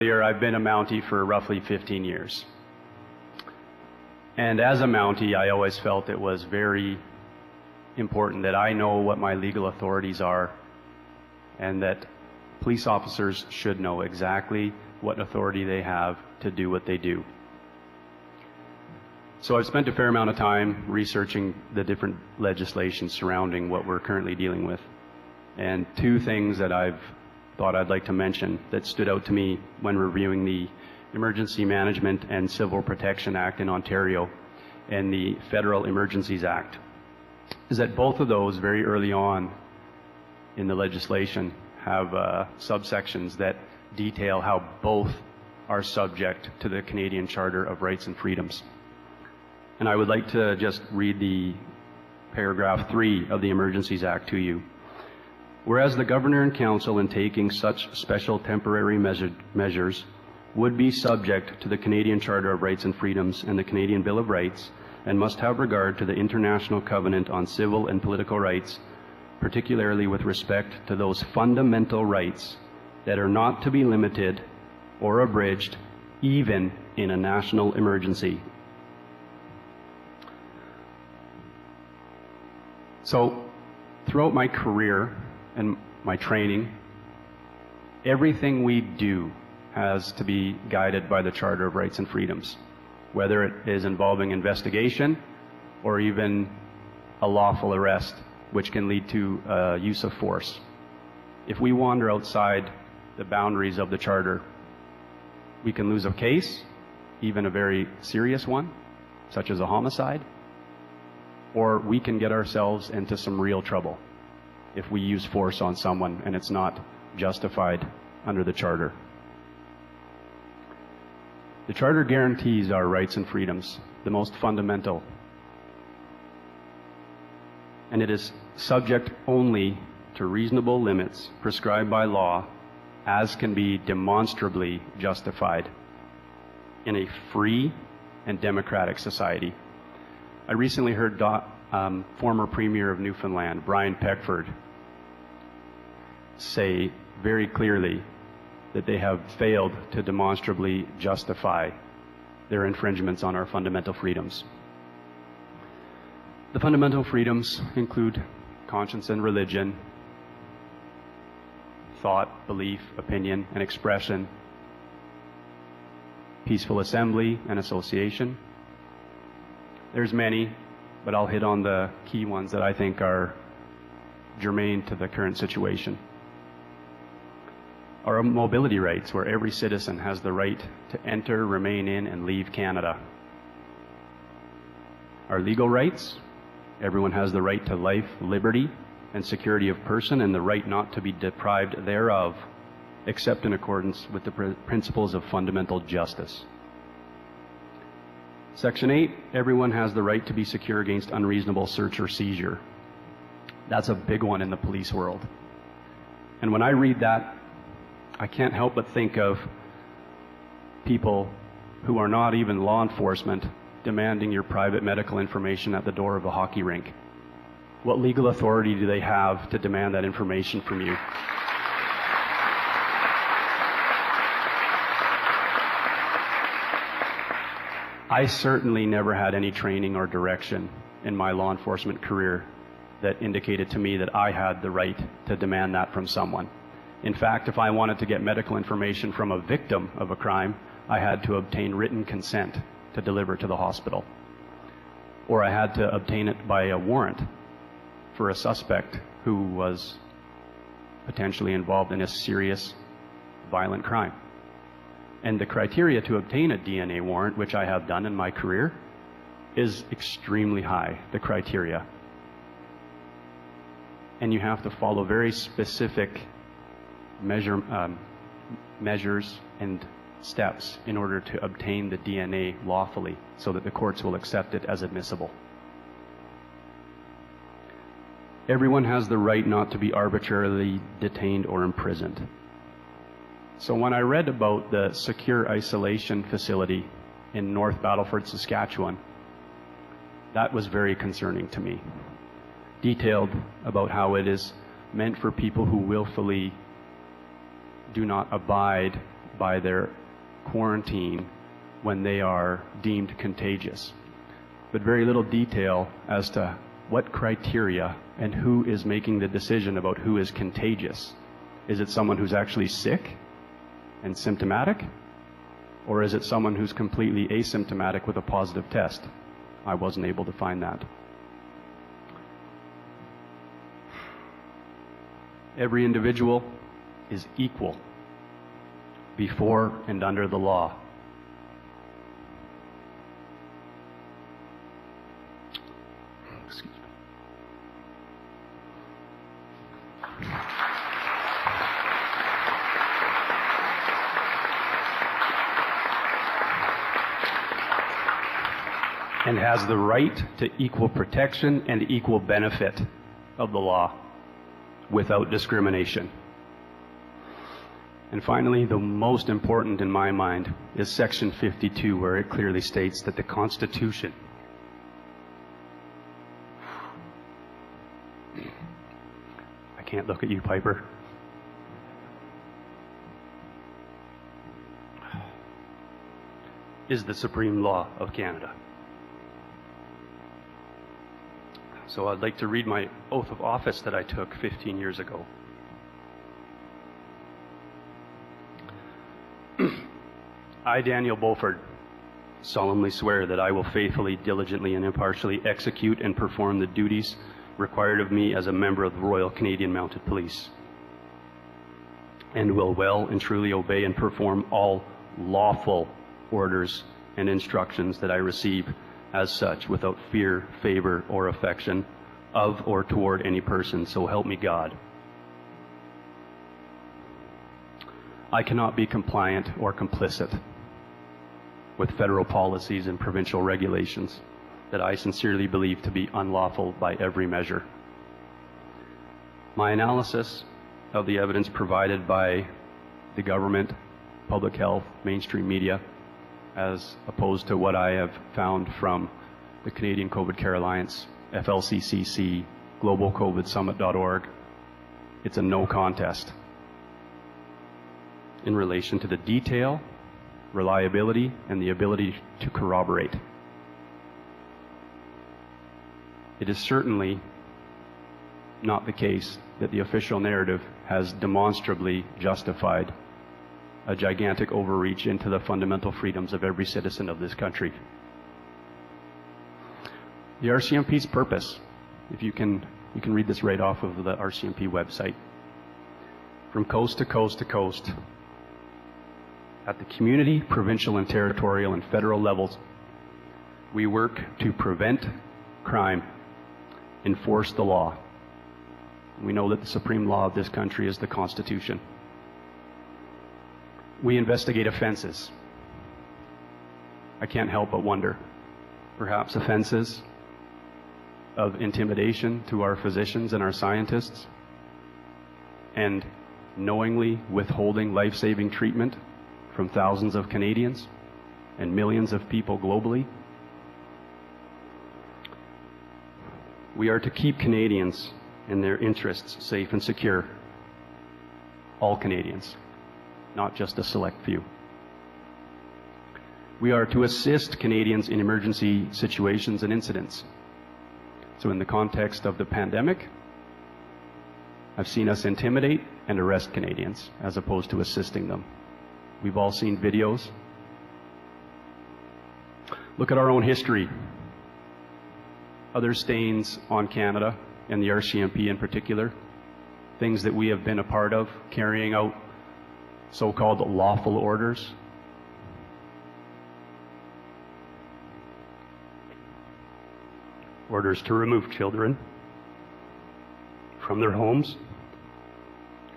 I've been a Mountie for roughly 15 years. And as a Mountie, I always felt it was very important that I know what my legal authorities are and that police officers should know exactly what authority they have to do what they do. So I've spent a fair amount of time researching the different legislation surrounding what we're currently dealing with. And two things that I've thought I'd like to mention that stood out to me when reviewing the Emergency Management and Civil Protection Act in Ontario and the Federal Emergencies Act is that both of those very early on in the legislation have subsections that detail how both are subject to the Canadian Charter of Rights and Freedoms. And I would like to just read the paragraph 3 of the Emergencies Act to you. Whereas the Governor and Council, in taking such special temporary measures, would be subject to the Canadian Charter of Rights and Freedoms and the Canadian Bill of Rights, and must have regard to the International Covenant on Civil and Political Rights, particularly with respect to those fundamental rights that are not to be limited or abridged, even in a national emergency. So, throughout my career and my training, everything we do has to be guided by the Charter of Rights and Freedoms, whether it is involving investigation or even a lawful arrest, which can lead to use of force. If we wander outside the boundaries of the Charter, we can lose a case, even a very serious one, such as a homicide, or we can get ourselves into some real trouble if we use force on someone and it's not justified under the Charter. The Charter guarantees our rights and freedoms, the most fundamental, and it is subject only to reasonable limits prescribed by law as can be demonstrably justified in a free and democratic society. I recently heard former Premier of Newfoundland, Brian Peckford, say very clearly that they have failed to demonstrably justify their infringements on our fundamental freedoms. The fundamental freedoms include conscience and religion, thought, belief, opinion, and expression, peaceful assembly and association. There's many, but I'll hit on the key ones that I think are germane to the current situation. Our mobility rights, where every citizen has the right to enter, remain in, and leave Canada. Our legal rights, everyone has the right to life, liberty, and security of person, and the right not to be deprived thereof, except in accordance with the principles of fundamental justice. Section 8, everyone has the right to be secure against unreasonable search or seizure. That's a big one in the police world. And when I read that, I can't help but think of people who are not even law enforcement demanding your private medical information at the door of a hockey rink. What legal authority do they have to demand that information from you? I certainly never had any training or direction in my law enforcement career that indicated to me that I had the right to demand that from someone. In fact, if I wanted to get medical information from a victim of a crime, I had to obtain written consent to deliver to the hospital. Or I had to obtain it by a warrant for a suspect who was potentially involved in a serious violent crime. And the criteria to obtain a DNA warrant, which I have done in my career, is extremely high, the criteria. And you have to follow very specific measures and steps in order to obtain the DNA lawfully so that the courts will accept it as admissible. Everyone has the right not to be arbitrarily detained or imprisoned. So when I read about the secure isolation facility in North Battleford, Saskatchewan, that was very concerning to me. Detailed about how it is meant for people who willfully do not abide by their quarantine when they are deemed contagious, but very little detail as to what criteria and who is making the decision about who is contagious. Is it someone who's actually sick and symptomatic, or is it someone who's completely asymptomatic with a positive test? I wasn't able to find that. Every individual is equal before and under the law. Excuse me. And has the right to equal protection and equal benefit of the law without discrimination. And finally, the most important in my mind is Section 52, where it clearly states that the Constitution I can't look at you, Piper. Is the supreme law of Canada. So I'd like to read my oath of office that I took 15 years ago. I, Daniel Bulford, solemnly swear that I will faithfully, diligently, and impartially execute and perform the duties required of me as a member of the Royal Canadian Mounted Police, and will well and truly obey and perform all lawful orders and instructions that I receive as such, without fear, favor, or affection of or toward any person, so help me God. I cannot be compliant or complicit with federal policies and provincial regulations that I sincerely believe to be unlawful by every measure. My analysis of the evidence provided by the government, public health, mainstream media, as opposed to what I have found from the Canadian COVID Care Alliance, FLCCC, globalcovidsummit.org, it's a no contest in relation to the detail, reliability, and the ability to corroborate. It is certainly not the case that the official narrative has demonstrably justified a gigantic overreach into the fundamental freedoms of every citizen of this country. The RCMP's purpose, if you can read this right off of the RCMP website. From coast to coast to coast, at the community, provincial, and territorial and federal levels, we work to prevent crime, enforce the law. We know that the supreme law of this country is the Constitution. We investigate offenses. I can't help but wonder, perhaps offenses of intimidation to our physicians and our scientists, and knowingly withholding life-saving treatment from thousands of Canadians and millions of people globally. We are to keep Canadians and their interests safe and secure. All Canadians, not just a select few. We are to assist Canadians in emergency situations and incidents. So in the context of the pandemic, I've seen us intimidate and arrest Canadians as opposed to assisting them. We've all seen videos. Look at our own history. Other stains on Canada, and the RCMP in particular, things that we have been a part of, carrying out so-called lawful orders. Orders to remove children from their homes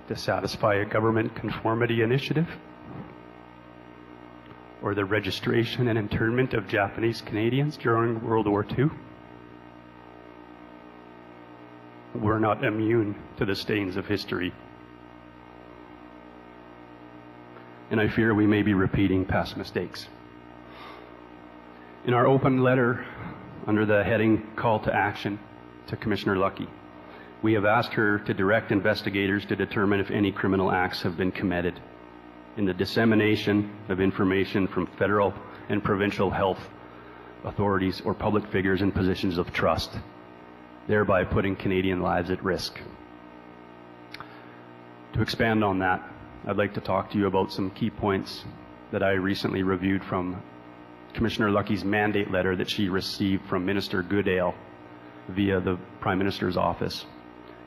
to satisfy a government conformity initiative, or the registration and internment of Japanese Canadians during World War II. We're not immune to the stains of history. And I fear we may be repeating past mistakes. In our open letter, under the heading Call to Action to Commissioner Lucky, we have asked her to direct investigators to determine if any criminal acts have been committed in the dissemination of information from federal and provincial health authorities or public figures in positions of trust, thereby putting Canadian lives at risk. To expand on that, I'd like to talk to you about some key points that I recently reviewed from Commissioner Lucky's mandate letter that she received from Minister Goodale via the Prime Minister's office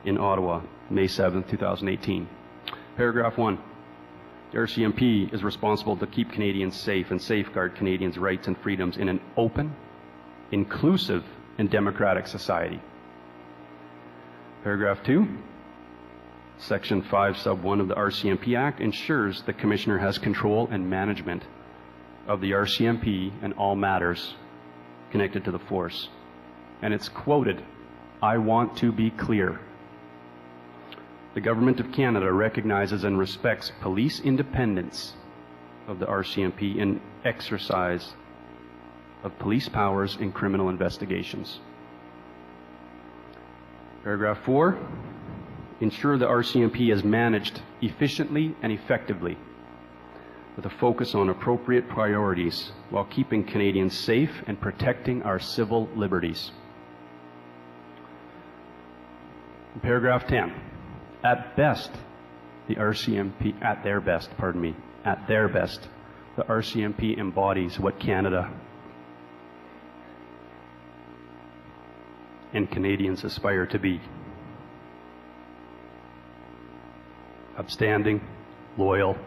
in Ottawa, May 7, 2018. Paragraph 1. The RCMP is responsible to keep Canadians safe and safeguard Canadians' rights and freedoms in an open, inclusive, and democratic society. Paragraph 2. Section 5, Sub 1 of the RCMP Act ensures the Commissioner has control and management of the RCMP and all matters connected to the force. And it's quoted, "I want to be clear. The Government of Canada recognizes and respects police independence of the RCMP in exercise of police powers in criminal investigations." Paragraph 4. Ensure the RCMP is managed efficiently and effectively with a focus on appropriate priorities while keeping Canadians safe and protecting our civil liberties. Paragraph 10. At their best, the RCMP embodies what Canada and Canadians aspire to be. Upstanding, loyal,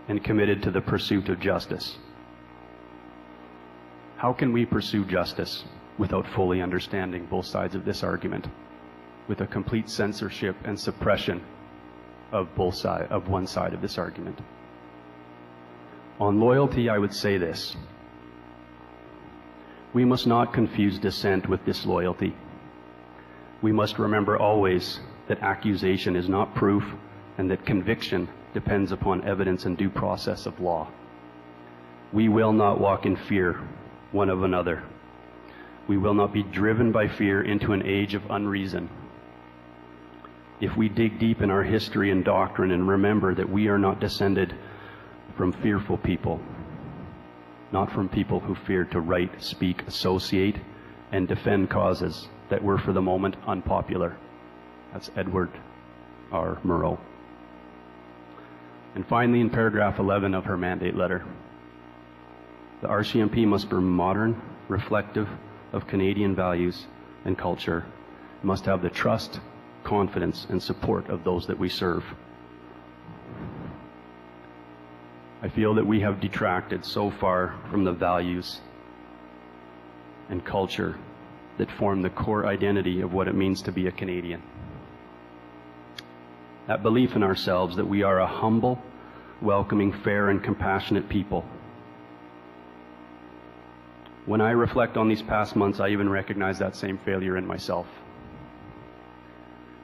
and committed to the pursuit of justice. How can we pursue justice without fully understanding both sides of this argument, with a complete censorship and suppression of one side of this argument? On loyalty, I would say this. We must not confuse dissent with disloyalty. We must remember always that accusation is not proof and that conviction depends upon evidence and due process of law. We will not walk in fear one of another. We will not be driven by fear into an age of unreason. If we dig deep in our history and doctrine and remember that we are not descended from fearful people, not from people who feared to write, speak, associate, and defend causes that were for the moment unpopular. That's Edward R. Murrow. And finally, in paragraph 11 of her mandate letter, the RCMP must be modern, reflective of Canadian values and culture, must have the trust, confidence, and support of those that we serve. I feel that we have detracted so far from the values and culture that form the core identity of what it means to be a Canadian. That belief in ourselves that we are a humble, welcoming, fair, and compassionate people. When I reflect on these past months, I even recognize that same failure in myself.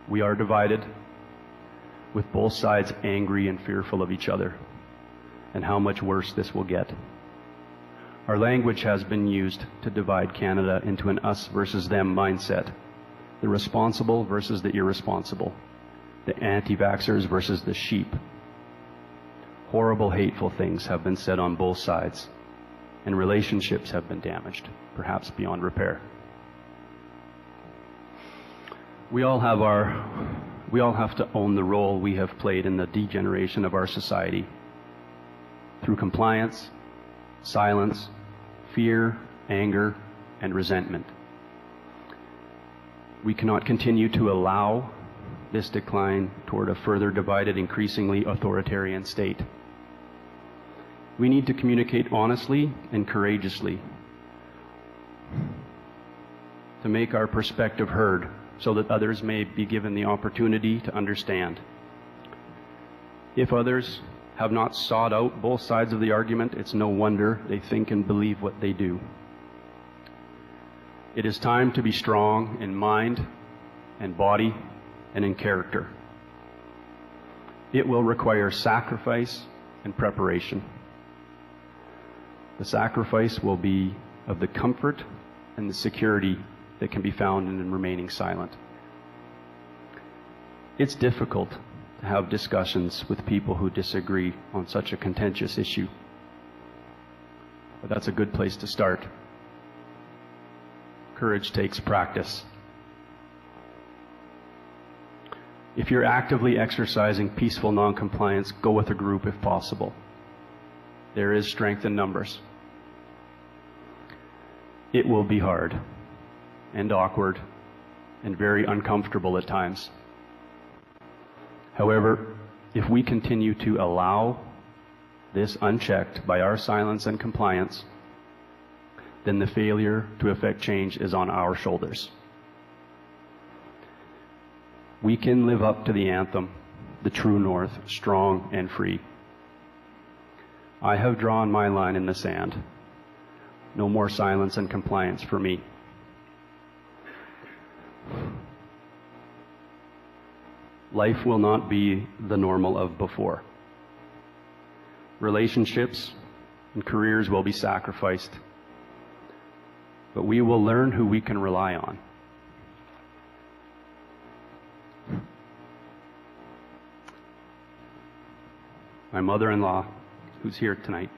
We are divided, with both sides angry and fearful of each other, and how much worse this will get. Our language has been used to divide Canada into an us versus them mindset, the responsible versus the irresponsible, the anti-vaxxers versus the sheep. Horrible, hateful things have been said on both sides, and relationships have been damaged, perhaps beyond repair. We all have to own the role we have played in the degeneration of our society through compliance, silence, fear, anger, and resentment. We cannot continue to allow this decline toward a further divided, increasingly authoritarian state. We need to communicate honestly and courageously to make our perspective heard so that others may be given the opportunity to understand. If others have not sought out both sides of the argument, it's no wonder they think and believe what they do. It is time to be strong in mind and body and in character. It will require sacrifice and preparation. The sacrifice will be of the comfort and the security that can be found in remaining silent. It's difficult to have discussions with people who disagree on such a contentious issue. But that's a good place to start. Courage takes practice. If you're actively exercising peaceful noncompliance, go with a group if possible. There is strength in numbers. It will be hard and awkward and very uncomfortable at times. However, if we continue to allow this unchecked by our silence and compliance, then the failure to effect change is on our shoulders. We can live up to the anthem, the true north, strong and free. I have drawn my line in the sand. No more silence and compliance for me. Life will not be the normal of before. Relationships and careers will be sacrificed, but we will learn who we can rely on. My mother-in-law, who's here tonight,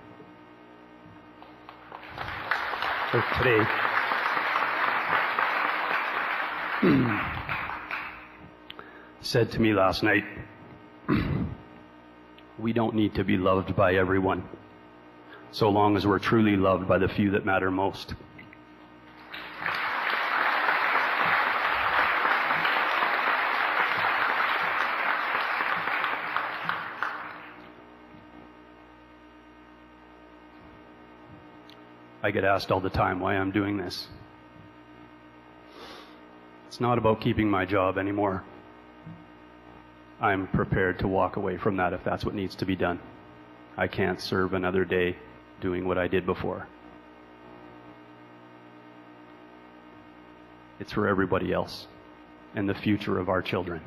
or today, said to me last night, we don't need to be loved by everyone, so long as we're truly loved by the few that matter most. I get asked all the time why I'm doing this. It's not about keeping my job anymore. I'm prepared to walk away from that if that's what needs to be done. I can't serve another day doing what I did before. It's for everybody else and the future of our children.